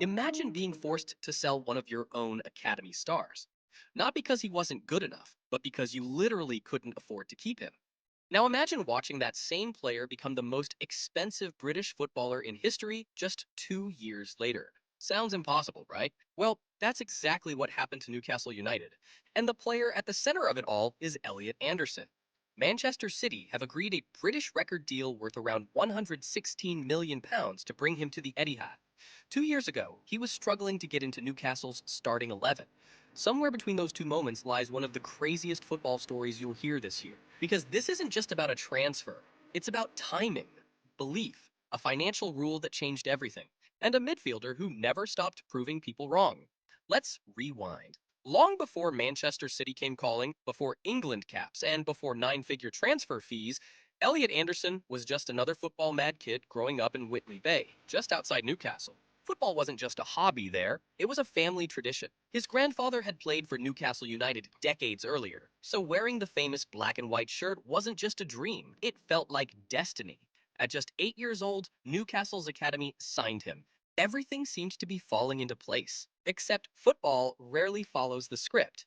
Imagine being forced to sell one of your own academy stars. Not because he wasn't good enough, but because you literally couldn't afford to keep him. Now imagine watching that same player become the most expensive British footballer in history just 2 years later. Sounds impossible, right? Well, that's exactly what happened to Newcastle United. And the player at the center of it all is Elliot Anderson. Manchester City have agreed a British record deal worth around £116 million to bring him to the Etihad. 2 years ago, he was struggling to get into Newcastle's starting 11. Somewhere between those two moments lies one of the craziest football stories you'll hear this year. Because this isn't just about a transfer, it's about timing, belief, a financial rule that changed everything, and a midfielder who never stopped proving people wrong. Let's rewind. Long before Manchester City came calling, before England caps, and before nine-figure transfer fees, Elliot Anderson was just another football-mad kid growing up in Whitley Bay, just outside Newcastle. Football wasn't just a hobby there, it was a family tradition. His grandfather had played for Newcastle United decades earlier, so wearing the famous black and white shirt wasn't just a dream, it felt like destiny. At just 8 years old, Newcastle's academy signed him. Everything seemed to be falling into place. Except football rarely follows the script.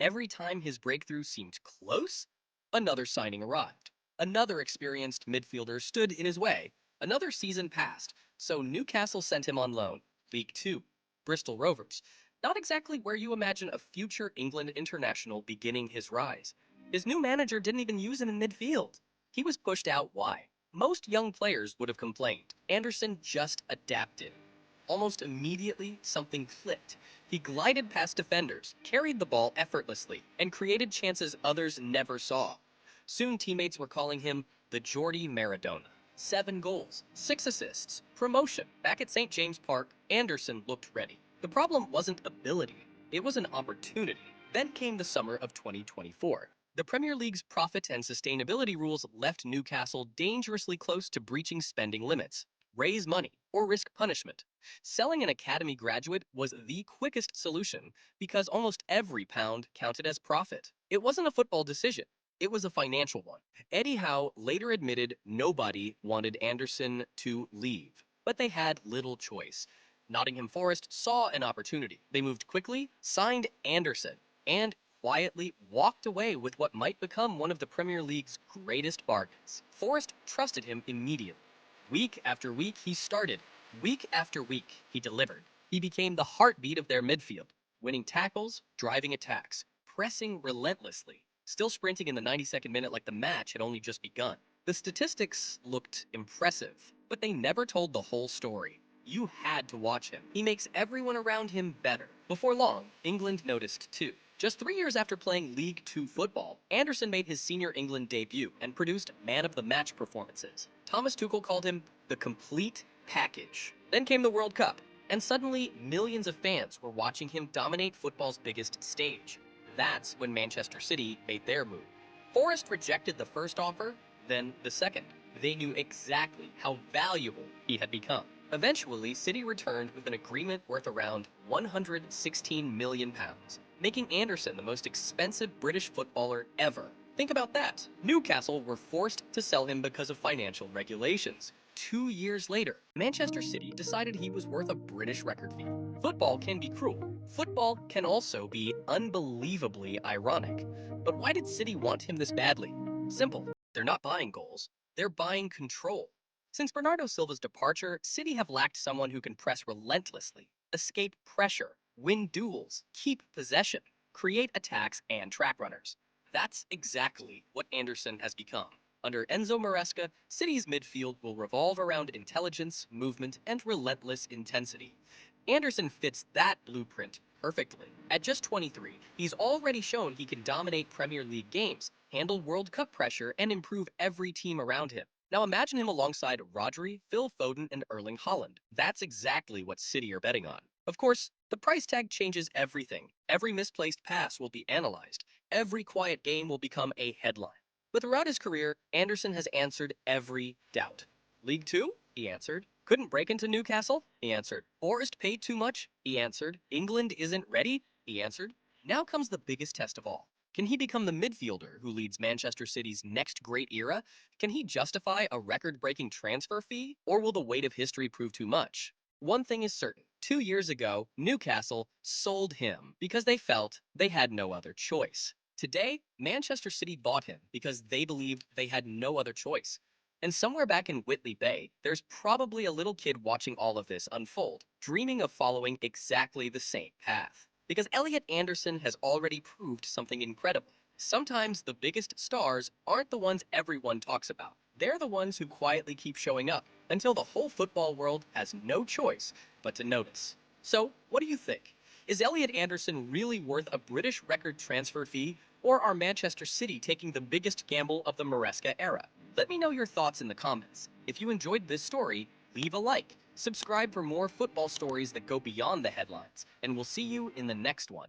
Every time his breakthrough seemed close, another signing arrived. Another experienced midfielder stood in his way. Another season passed, so Newcastle sent him on loan. League Two, Bristol Rovers. Not exactly where you imagine a future England international beginning his rise. His new manager didn't even use him in midfield. He was pushed out. Why? Most young players would have complained. Anderson just adapted. Almost immediately, something clicked. He glided past defenders, carried the ball effortlessly, and created chances others never saw. Soon teammates were calling him the Geordie Maradona. 7 goals, 6 assists, promotion. Back at St. James Park, Anderson looked ready. The problem wasn't ability, it was an opportunity. Then came the summer of 2024. The Premier League's profit and sustainability rules left Newcastle dangerously close to breaching spending limits. Raise money or risk punishment. Selling an academy graduate was the quickest solution because almost every pound counted as profit. It wasn't a football decision, it was a financial one. Eddie Howe later admitted nobody wanted Anderson to leave, but they had little choice. Nottingham Forest saw an opportunity. They moved quickly, signed Anderson, and quietly walked away with what might become one of the Premier League's greatest bargains. Forest trusted him immediately. Week after week, he started. Week after week, he delivered. He became the heartbeat of their midfield, winning tackles, driving attacks, pressing relentlessly, still sprinting in the 92nd minute like the match had only just begun. The statistics looked impressive, but they never told the whole story. You had to watch him. He makes everyone around him better. Before long, England noticed too. Just 3 years after playing League Two football, Anderson made his senior England debut and produced man-of-the-match performances. Thomas Tuchel called him the complete package. Then came the World Cup, and suddenly millions of fans were watching him dominate football's biggest stage. That's when Manchester City made their move. Forest rejected the first offer, then the second. They knew exactly how valuable he had become. Eventually, City returned with an agreement worth around £116 million, making Anderson the most expensive British footballer ever. Think about that. Newcastle were forced to sell him because of financial regulations. 2 years later, Manchester City decided he was worth a British record fee. Football can be cruel. Football can also be unbelievably ironic. But why did City want him this badly? Simple. They're not buying goals. They're buying control. Since Bernardo Silva's departure, City have lacked someone who can press relentlessly, escape pressure, win duels, keep possession, create attacks and track runners. That's exactly what Anderson has become. Under Enzo Maresca, City's midfield will revolve around intelligence, movement, and relentless intensity. Anderson fits that blueprint perfectly. At just 23, he's already shown he can dominate Premier League games, handle World Cup pressure, and improve every team around him. Now imagine him alongside Rodri, Phil Foden, and Erling Haaland. That's exactly what City are betting on. Of course, the price tag changes everything. Every misplaced pass will be analyzed. Every quiet game will become a headline. But throughout his career, Anderson has answered every doubt. League Two? He answered. Couldn't break into Newcastle? He answered. Forest paid too much? He answered. England isn't ready? He answered. Now comes the biggest test of all. Can he become the midfielder who leads Manchester City's next great era? Can he justify a record-breaking transfer fee? Or will the weight of history prove too much? One thing is certain. 2 years ago, Newcastle sold him because they felt they had no other choice. Today, Manchester City bought him because they believed they had no other choice. And somewhere back in Whitley Bay, there's probably a little kid watching all of this unfold, dreaming of following exactly the same path. Because Elliot Anderson has already proved something incredible. Sometimes the biggest stars aren't the ones everyone talks about. They're the ones who quietly keep showing up until the whole football world has no choice but to notice. So, what do you think? Is Elliot Anderson really worth a British record transfer fee, or are Manchester City taking the biggest gamble of the Maresca era? Let me know your thoughts in the comments. If you enjoyed this story, leave a like, subscribe for more football stories that go beyond the headlines, and we'll see you in the next one.